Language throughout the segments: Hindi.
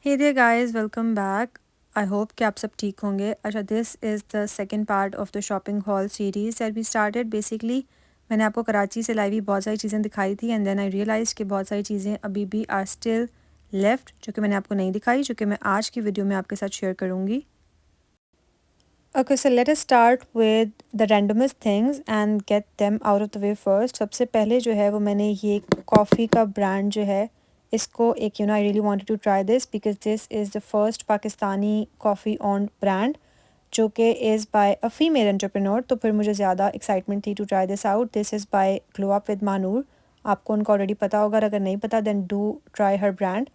Hey there guys, welcome back. I hope कि आप सब ठीक होंगे। अच्छा, this is the second part of the shopping haul series that we started. Basically मैंने आपको कराची से लाई हुई बहुत सारी चीज़ें दिखाई थी एंड देन आई रियलाइज कि बहुत सारी चीज़ें अभी भी आर स्टिल लेफ्ट जो कि मैंने आपको नहीं दिखाई, जो कि मैं आज की वीडियो में आपके साथ शेयर करूँगी। Okay, so let us start with the randomest things and get them out of the way first. सबसे पहले जो है वो मैंने ये कॉफ़ी का ब्रांड जो है इसको एक I really wanted to try this because this is the first Pakistani coffee on brand जो कि इज़ बाय अ फीमेल एंटरप्रेन्योर। तो फिर मुझे ज़्यादा एक्साइटमेंट थी to try this out. This is by glow up with Manoor. आपको उनको ऑलरेडी पता होगा, अगर नहीं पता then do try her brand.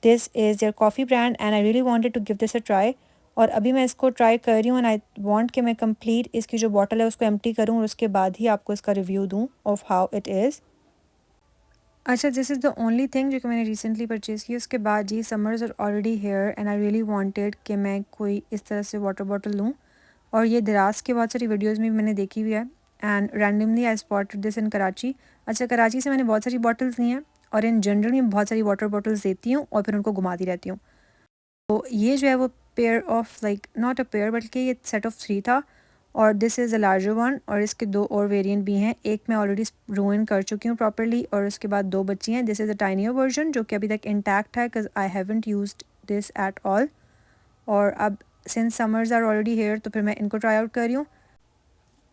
This is their coffee brand and I really wanted to give this a try. और अभी मैं इसको ट्राई कर रही हूँ एंड आई वांट कि मैं कंप्लीट इसकी जो बॉटल है उसको एम्प्टी करूँ और उसके बाद ही आपको इसका रिव्यू दूँ ऑफ हाउ इट इज़। अच्छा, this is the only thing जो कि मैंने रिसेंटली परचेज़ की। उसके बाद जी summers are already here and I really wanted कि मैं कोई इस तरह से वाटर बॉटल लूँ। और ये दराज के बहुत सारी वीडियोज़ में भी मैंने देखी हुई है and randomly I spotted this in Karachi. अच्छा, कराची से मैंने बहुत सारी बॉटल्स ली हैं और इन जनरल मैं बहुत सारी वाटर बॉटल्स देती हूँ और फिर उनको घुमाती रहती हूँ। तो ये जो है वो pair of like not a pair बल्कि ये सेट ऑफ 3 था और this is a larger one. और इसके 2 और वेरिएंट भी हैं। एक मैं ऑलरेडी रूइन कर चुकी हूँ प्रॉपर्ली और उसके बाद 2 बची हैं। This is a tinier version जो कि अभी तक इंटैक्ट है because I haven't used this at all. और अब since summers are already here तो फिर मैं इनको ट्राई आउट कर रही हूँ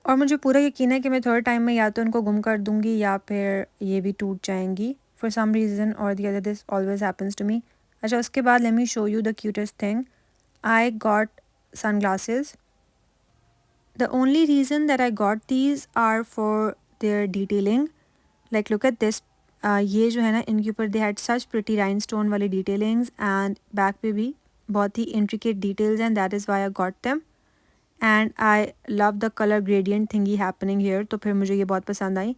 और मुझे पूरा यकीन है कि मैं थर्ड टाइम में या तो इनको गुम कर दूँगी या फिर ये भी टूट जाएंगी फॉर सम रीज़न और the other. This always happens to me. अच्छा, उसके बाद let me show you the cutest thing. I got sunglasses. The only reason that I got these are for their detailing. Like look at this. ये जो है ना इनके ऊपर they had such pretty rhinestone वाली detailings and back पे भी बहुत ही intricate details and that is why I got them. And I love the color gradient thingy happening here. तो फिर मुझे ये बहुत पसंद आई.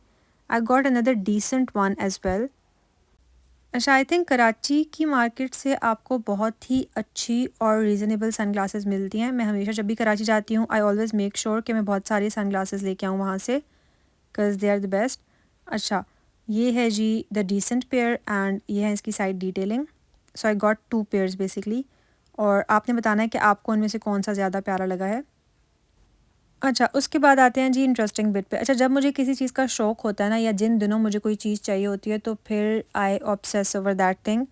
I got another decent one as well. अच्छा, आई थिंक कराची की मार्केट से आपको बहुत ही अच्छी और रीज़नेबल सनग्लासेस मिलती हैं। मैं हमेशा जब भी कराची जाती हूँ आई ऑलवेज़ मेक श्योर कि मैं बहुत सारे सनग्लासेस लेके आऊँ वहाँ से because they are the best. अच्छा, ये है जी द डिसेंट पेयर एंड ये है इसकी side detailing. So I got 2 pairs basically और आपने बताना है कि आपको उनमें से कौन सा ज़्यादा प्यारा लगा है। अच्छा, उसके बाद आते हैं जी इंटरेस्टिंग बिट पे। अच्छा, जब मुझे किसी चीज़ का शौक़ होता है ना या जिन दिनों मुझे कोई चीज़ चाहिए होती है तो फिर आई ऑब्सेस ओवर दैट थिंग।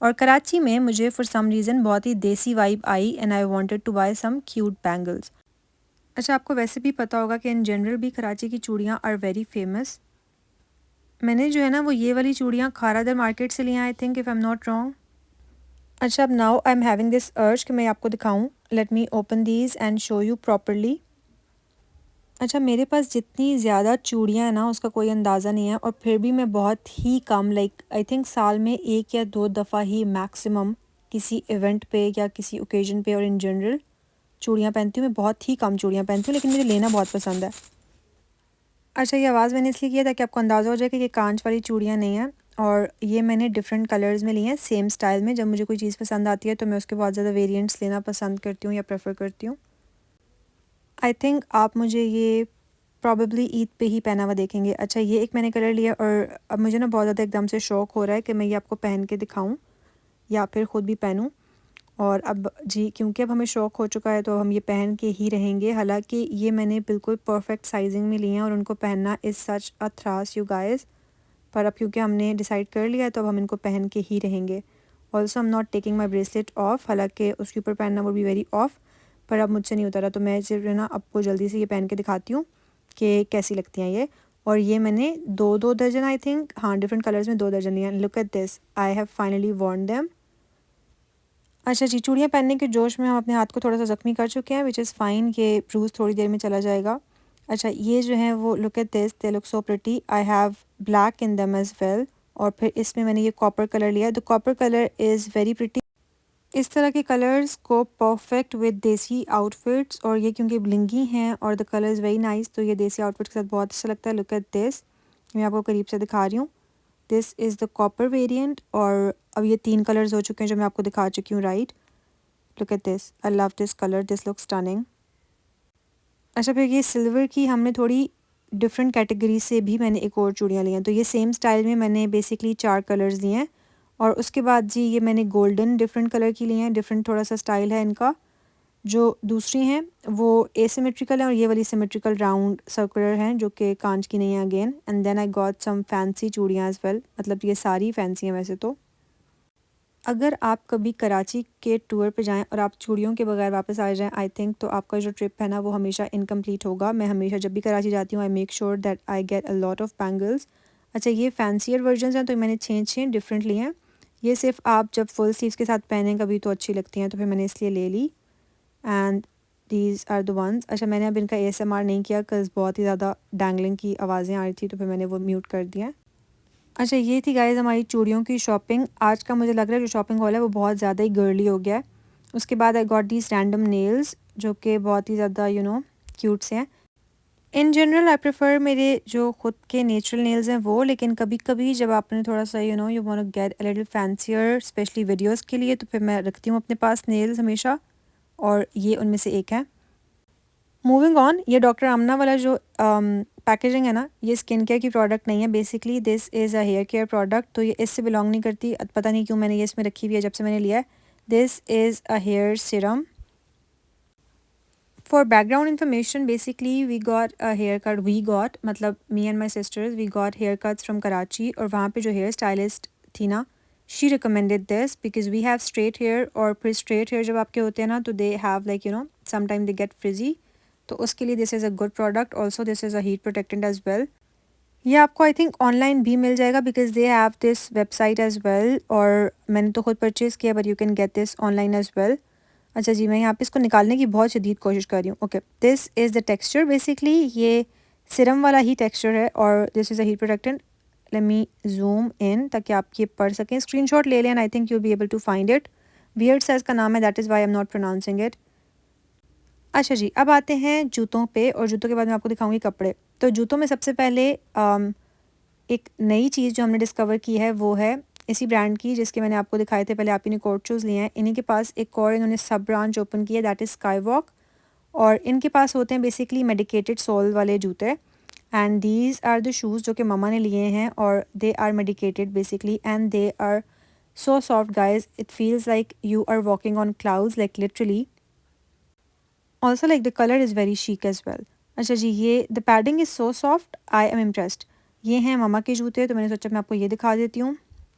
और कराची में मुझे फॉर सम रीज़न बहुत ही देसी वाइब आई and I wanted to buy some cute bangles. अच्छा, आपको वैसे भी पता होगा कि इन जनरल भी कराची की चूड़ियाँ आर वेरी फेमस। मैंने जो है ना वो ये वाली चूड़ियाँ खारादर मार्केट से ली हैं I think if I am not wrong. अच्छा, अब now I am having this urge कि मैं आपको दिखाऊँ। Let me open these and show you properly. अच्छा, मेरे पास जितनी ज़्यादा चूड़ियाँ हैं ना उसका कोई अंदाज़ा नहीं है और फिर भी मैं बहुत ही कम लाइक आई थिंक साल में 1 या 2 दफ़ा ही मैक्सिमम किसी इवेंट पे या किसी ओकेजन पे और इन जनरल चूड़ियाँ पहनती हूँ। मैं बहुत ही कम चूड़ियाँ पहनती हूँ लेकिन मुझे लेना बहुत पसंद है। अच्छा, ये आवाज़ मैंने इसलिए किया ताकि आपको अंदाज़ा हो जाए कि ये कांच वाली चूड़ियाँ नहीं हैं और ये मैंने डिफरेंट कलर्स में ली हैं सेम स्टाइल में। जब मुझे कोई चीज़ पसंद आती है तो मैं उसके बहुत ज़्यादा वेरिएंट्स लेना पसंद करती हूँ या प्रेफर करती हूँ। आई थिंक आप मुझे ये प्रॉबेबली ईद पे ही पहना हुआ देखेंगे। अच्छा, ये एक मैंने कलर लिया और अब मुझे ना बहुत ज़्यादा एकदम से शौक़ हो रहा है कि मैं ये आपको पहन के दिखाऊं या फिर ख़ुद भी पहनूं। और अब जी क्योंकि अब हमें शौक़ हो चुका है तो हम ये पहन के ही रहेंगे। हालांकि ये मैंने बिल्कुल परफेक्ट साइजिंग में लिए हैं और उनको पहनना is such a thrash you guys. पर अब क्योंकि हमने डिसाइड कर लिया है तो अब हम इनको पहन के ही रहेंगे। Also I am not taking my bracelet of, हालांकि उसके ऊपर पहनना वो भी वेरी ऑफ, पर अब मुझसे नहीं उतरा तो मैं सिर्फ ना आपको जल्दी से ये पहन के दिखाती हूँ कि कैसी लगती हैं ये। और ये मैंने 2-2 दर्जन आई थिंक हाँ डिफरेंट कलर्स में 2 दर्जन लिए हैं। Look at this, I have finally worn them. अच्छा जी, चूड़ियाँ पहनने के जोश में हम अपने हाथ को थोड़ा सा ज़ख्मी कर चुके हैं विच इज़ फ़ाइन, ये ब्रूज़ थोड़ी देर में चला जाएगा। अच्छा, ये जो है वो look at this, they look so pretty. I have black in them as well और फिर इसमें मैंने ये कॉपर कलर लिया है। The copper colour is very pretty. इस तरह के कलर्स को परफेक्ट विद देसी आउटफिट्स और ये क्योंकि ब्लिंगी हैं और the colour is very nice तो ये देसी आउटफिट के साथ बहुत अच्छा लगता है। लुक एट दिस, मैं आपको करीब से दिखा रही हूँ। This is the copper variant और अब ये 3 कलर्स हो चुके हैं जो मैं आपको दिखा चुकी हूँ right. Look at this, I love this colour, this look stunning. अच्छा, फिर ये सिल्वर की हमने थोड़ी डिफरेंट कैटेगरी से भी मैंने एक और चूड़ियाँ ली हैं तो ये सेम स्टाइल में मैंने बेसिकली 4 कलर्स लिए हैं और उसके बाद जी ये मैंने गोल्डन डिफरेंट कलर की ली हैं, डिफरेंट थोड़ा सा स्टाइल है इनका। जो दूसरी हैं वो एसिमेट्रिकल है और ये वाली सिमेट्रिकल राउंड सर्कुलर हैं जो कि कांच की नहीं है again. And then I got some fancy चूड़ियाँ एज वेल, मतलब ये सारी फैंसी हैं वैसे तो। अगर आप कभी कराची के टूर पे जाएं और आप चूड़ियों के बगैर वापस आ जाएं, आई थिंक तो आपका जो ट्रिप है ना वो हमेशा इनकम्प्लीट होगा। मैं हमेशा जब भी कराची जाती हूँ I make sure that I get a lot of bangles. अच्छा ये फैंसीयर वर्जन हैं तो मैंने छः डिफरेंट लिए हैं। ये सिर्फ आप जब फुल स्लीव्स के साथ पहनें कभी तो अच्छी लगती हैं, तो फिर मैंने इसलिए ले ली। And these are the ones. अच्छा मैंने अब इनका ASMR नहीं किया बिकॉज बहुत ही ज़्यादा डैंगलिंग की आवाज़ें आ रही थी, तो फिर मैंने वो म्यूट कर दिया। अच्छा ये थी गाइस हमारी चूड़ियों की शॉपिंग। आज का मुझे लग रहा है जो शॉपिंग हॉल है वो बहुत ज़्यादा ही गर्ली हो गया है। उसके बाद I got these random nails जो कि बहुत ही ज़्यादा क्यूट से हैं। इन जनरल आई प्रेफर मेरे जो खुद के नेचुरल नेल्स हैं वो, लेकिन कभी कभी जब आपने थोड़ा सा you want to get a little fancier specially videos के लिए, तो फिर मैं रखती हूँ अपने पास नेल्स हमेशा, और ये उनमें से एक है। मूविंग ऑन, ये डॉक्टर आमना वाला जो पैकेजिंग है ना, ये स्किन केयर की प्रोडक्ट नहीं है। Basically this is a hair care product, तो ये इससे बिलोंग नहीं करती। पता नहीं क्यों मैंने ये इसमें रखी हुई है जब से मैंने लिया है। This is a hair serum. For background information, basically we got a hair cut, we got मतलब me and my sisters, we got hair cuts from Karachi. और वहाँ पे जो हेयर स्टाइलिस्ट थी ना, she recommended this because we have straight hair, और फिर स्ट्रेट हेयर जब आपके होते हैं ना तो they have like sometime they get frizzy, तो उसके लिए this is a good product. Also this is a heat protectant as well. ये आपको आई थिंक ऑनलाइन भी मिल जाएगा because they have this website as well, और मैंने तो खुद परचेज़ किया, but you can get this online as well. अच्छा जी मैं यहाँ पे इसको निकालने की बहुत शदीद कोशिश कर रही हूँ। Okay this is the texture, basically ये सिरम वाला ही टेक्सचर है, और this is a heat protectant. Let me zoom in ताकि आप ये पढ़ सकें। स्क्रीनशॉट ले लें, I think you be able to find it. Weird size का नाम है, that is why I am not pronouncing it. अच्छा जी अब आते हैं जूतों पे, और जूतों के बाद मैं आपको दिखाऊंगी कपड़े। तो जूतों में सबसे पहले एक नई चीज़ जो हमने डिस्कवर की है वो है इसी ब्रांड की जिसके मैंने आपको दिखाए थे पहले। आप इन्हें कोट शूज़ लिए हैं, इन्हीं के पास एक और इन्होंने सब ब्रांच ओपन की है, दैट इज़ स्काई वॉक। और इनके पास होते हैं बेसिकली मेडिकेटेड सोल वाले जूते। And these are the shoes जो कि ममा ने लिए हैं, और they are medicated basically, and they are so soft guys, it feels like you are walking on clouds, like literally. Also like the colour is very chic as well. अच्छा जी ये the padding is so soft, I am impressed. ये हैं ममा के जूते, तो मैंने सोचा मैं आपको ये दिखा देती हूँ।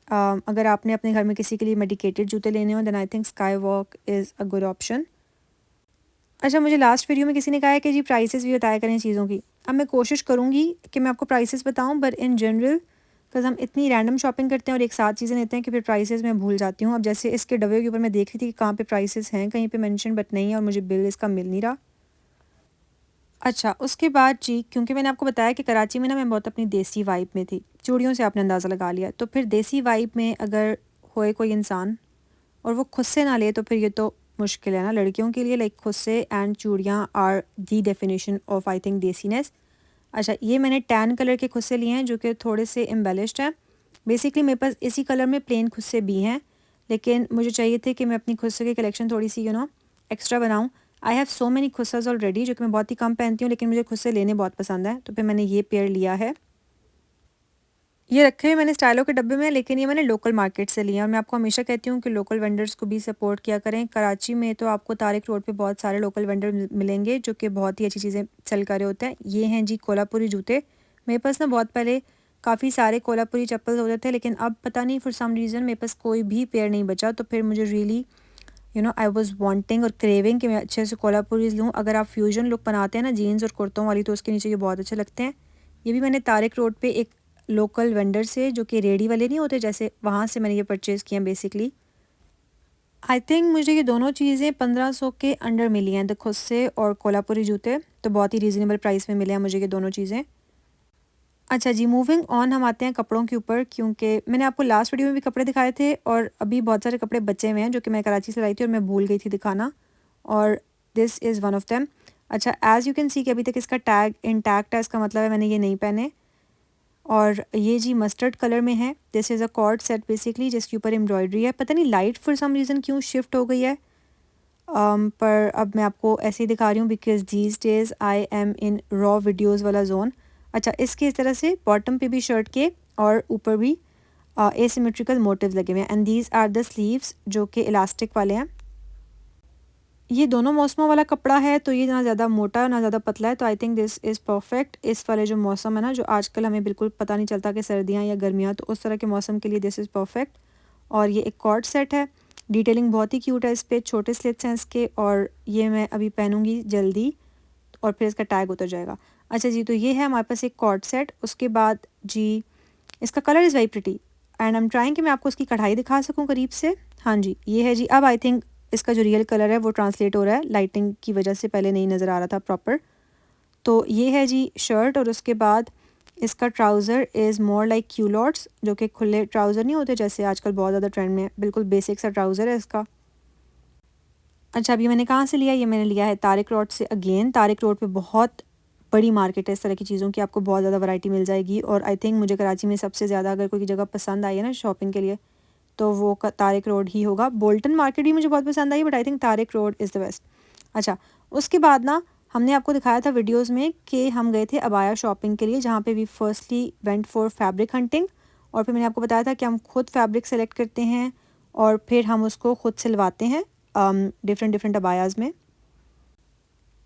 अगर आपने अपने घर में किसी के लिए मेडिकेटेड जूते लेने हो then I think sky walk is a good option. अच्छा मुझे लास्ट वीडियो में किसी ने कहा है कि जी प्राइसेस भी बताया करें चीज़ों की। अब मैं कोशिश करूँगी कि मैं आपको प्राइसेस बताऊँ, बट इन जनरल बिकॉज हम इतनी रैंडम शॉपिंग करते हैं और एक साथ चीज़ें लेते हैं कि फिर प्राइसेस मैं भूल जाती हूँ। अब जैसे इसके डब्बे के ऊपर मैं देख रही थी कि कहाँ पे प्राइसेस हैं, कहीं पे मेंशन बट नहीं है, और मुझे बिल इसका मिल नहीं रहा। अच्छा उसके बाद जी क्योंकि मैंने आपको बताया कि कराची में ना मैं बहुत अपनी देसी वाइब में थी, चूड़ियों से आपने अंदाज़ा लगा लिया, तो फिर देसी वाइब में अगर होए कोई इंसान और वो खुद से ना ले तो फिर ये तो मुश्किल है ना लड़कियों के लिए। लाइक खुद से एंड चूड़ियाँ are the definition of I think desiness. अच्छा ये मैंने टैन कलर के खुद से लिए हैं जो कि थोड़े से एम्बेलिश्ड हैं। बेसिकली मेरे पास इसी कलर में प्लेन खुद से भी हैं, लेकिन मुझे चाहिए थे कि मैं अपनी खुद से की कलेक्शन थोड़ी सी एक्स्ट्रा बनाऊँ। I have so many khussas already जो कि मैं बहुत ही कम पहनती हूँ, लेकिन मुझे खुद से लेने बहुत पसंद है, तो फिर मैंने ये पेयर लिया है। ये रखे हुए मैंने स्टाइलो के डब्बे में, लेकिन ये मैंने लोकल मार्केट से लिया, और मैं आपको हमेशा कहती हूँ कि लोकल वेंडर्स को भी सपोर्ट किया करें। कराची में तो आपको तारिक रोड पे बहुत सारे लोकल वेंडर मिलेंगे जो कि बहुत ही अच्छी चीज़ें सेल कर रहे होते हैं। ये हैं जी कोल्हापुरी जूते। मेरे पास ना बहुत पहले काफ़ी सारे कोल्हापुरी चप्पल होते थे, लेकिन अब पता नहीं फॉर सम रीज़न मेरे पास कोई भी पेयर नहीं बचा, तो फिर मुझे रियली आई वाज वांटिंग और क्रेविंग कि मैं अच्छे से कोल्हापुरीज लूँ। अगर आप फ्यूजन लुक बनाते हैं ना जीन्स और कुर्तों वाली, तो उसके नीचे ये बहुत अच्छे लगते हैं। ये भी मैंने तारिक रोड पे एक लोकल वेंडर से जो कि रेडी वाले नहीं होते जैसे, वहाँ से मैंने ये परचेज़ किया बेसिकली। आई थिंक मुझे ये दोनों चीज़ें 1500 के अंडर मिली हैं, द खुद से और कोल्हापुरी जूते, तो बहुत ही रीज़नेबल प्राइस में मिले हैं मुझे ये दोनों चीज़ें। अच्छा जी मूविंग ऑन, हम आते हैं कपड़ों के ऊपर, क्योंकि मैंने आपको लास्ट वीडियो में भी कपड़े दिखाए थे और अभी बहुत सारे कपड़े बचे हुए हैं जो कि मैं कराची से लाई थी और मैं भूल गई थी दिखाना, और this is one of them. अच्छा एज़ यू कैन सी कि अभी तक इसका टैग इंटैक्ट है, इसका मतलब है मैंने ये नहीं पहने। और ये जी मस्टर्ड कलर में है, this is a cord set basically जिसके ऊपर एम्ब्रॉयडरी है। पता नहीं लाइट फॉर सम रीज़न क्यों शिफ्ट हो गई है, पर अब मैं आपको ऐसे ही दिखा रही हूँ because these days I am in raw videos वाला जोन। अच्छा इसके इस तरह से बॉटम पे भी शर्ट के और ऊपर भी एसिमेट्रिकल मोटिव्स लगे हुए हैं and these are the sleeves जो कि इलास्टिक वाले हैं। ये दोनों मौसमों वाला कपड़ा है, तो ये ना ज़्यादा मोटा है ना ज़्यादा पतला है, तो I think this is perfect. इस वाले जो मौसम है ना, जो आजकल हमें बिल्कुल पता नहीं चलता कि सर्दियाँ या गर्मियाँ, तो उस तरह के मौसम के लिए दिस इज़ परफेक्ट। और ये एक कॉर्ड सेट है, डिटेलिंग बहुत ही क्यूट है इस पर, छोटे स्लिट्स हैं इसके, और ये मैं अभी पहनूंगी जल्दी और फिर इसका टैग उतर जाएगा। अच्छा जी, तो ये है हमारे पास एक कॉर्ड सेट। उसके बाद जी इसका colour is very pretty and I am trying कि मैं आपको उसकी कढ़ाई दिखा सकूं करीब से। हाँ जी, ये है जी। अब आई थिंक इसका जो रियल कलर है वो ट्रांसलेट हो रहा है, लाइटिंग की वजह से पहले नहीं नज़र आ रहा था प्रॉपर। तो ये है जी शर्ट, और उसके बाद इसका trouser is more like culottes, जो कि खुले ट्राउज़र नहीं होते जैसे आजकल बहुत ज़्यादा ट्रेंड में है, बिल्कुल बेसिक सा ट्राउज़र है इसका। अच्छा, अभी मैंने कहाँ से लिया? ये मैंने लिया है तारिक रोड से। अगेन तारिक रोड पे बहुत बड़ी मार्केट है इस तरह की चीज़ों की, आपको बहुत ज़्यादा वैरायटी मिल जाएगी। और आई थिंक मुझे कराची में सबसे ज़्यादा अगर कोई जगह पसंद आई है ना शॉपिंग के लिए, तो वो तारिक रोड ही होगा। बोल्टन मार्केट भी मुझे बहुत पसंद आई, but I think Tariq road is the best. अच्छा, उसके बाद ना हमने आपको दिखाया था वीडियोज़ में कि हम गए थे अबाया शॉपिंग के लिए, जहाँ पे we firstly went for fabric hunting, और फिर मैंने आपको बताया था कि हम खुद फैब्रिक सेलेक्ट करते हैं और फिर हम उसको खुद सिलवाते हैं डिफरेंट डिफरेंट अबायाज़ में।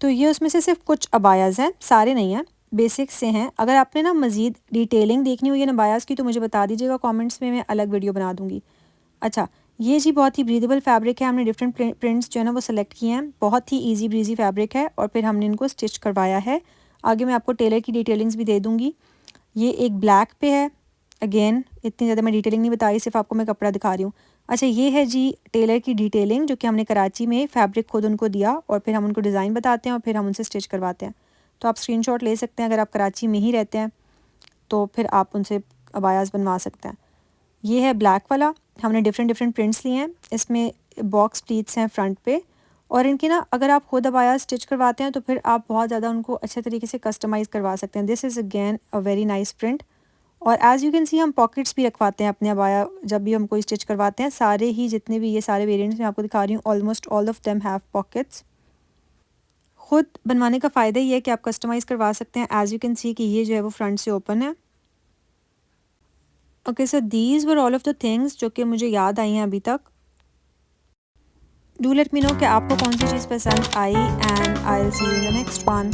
तो ये उसमें से सिर्फ कुछ अबायाज़ हैं, सारे नहीं हैं, बेसिक्स से हैं। अगर आपने ना मज़ीद डिटेलिंग देखनी हुई है ना अबायाज़ की, तो मुझे बता दीजिएगा कमेंट्स में, मैं अलग वीडियो बना दूँगी। अच्छा, ये जी बहुत ही ब्रीदेबल फैब्रिक है, हमने डिफरेंट प्रिंट्स जो है ना वो सेलेक्ट किए हैं, बहुत ही ईजी ब्रीजी फैब्रिक है, और फिर हमने इनको स्टिच करवाया है। आगे मैं आपको टेलर की डिटेलिंग्स भी दे दूँगी। ये एक ब्लैक पे है, अगेन इतनी ज़्यादा मैं डिटेलिंग नहीं बता रही, सिर्फ आपको मैं कपड़ा दिखा रही हूँ। अच्छा, ये है जी टेलर की डिटेलिंग, जो कि हमने कराची में फैब्रिक खुद उनको दिया और फिर हम उनको डिज़ाइन बताते हैं और फिर हम उनसे स्टिच करवाते हैं। तो आप स्क्रीनशॉट ले सकते हैं, अगर आप कराची में ही रहते हैं तो फिर आप उनसे अबायाज़ बनवा सकते हैं। ये है ब्लैक वाला, हमने डिफरेंट डिफरेंट प्रिंट्स लिए हैं, इसमें बॉक्स प्लीट्स हैं फ्रंट पे, और इनकी ना अगर आप खुद अबाया स्टिच करवाते हैं तो फिर आप बहुत ज़्यादा उनको अच्छे तरीके से कस्टमाइज़ करवा सकते हैं। This is again a very nice print. और एज़ यू कैन सी हम पॉकेट्स भी रखवाते हैं अपने अबाया, जब भी हम कोई स्टिच करवाते हैं। सारे ही जितने भी ये सारे वेरिएंट्स मैं आपको दिखा रही हूँ, almost all of them have pockets. खुद बनवाने का फ़ायदा ये है कि आप कस्टमाइज़ करवा सकते हैं। एज़ यू कैन सी कि ये जो है वो फ्रंट से ओपन है। Okay, so these were all of the things जो कि मुझे याद आई हैं अभी तक। डू लेट मी नो कि आपको कौन सी चीज़ पसंद आई, and I will see you in the next one.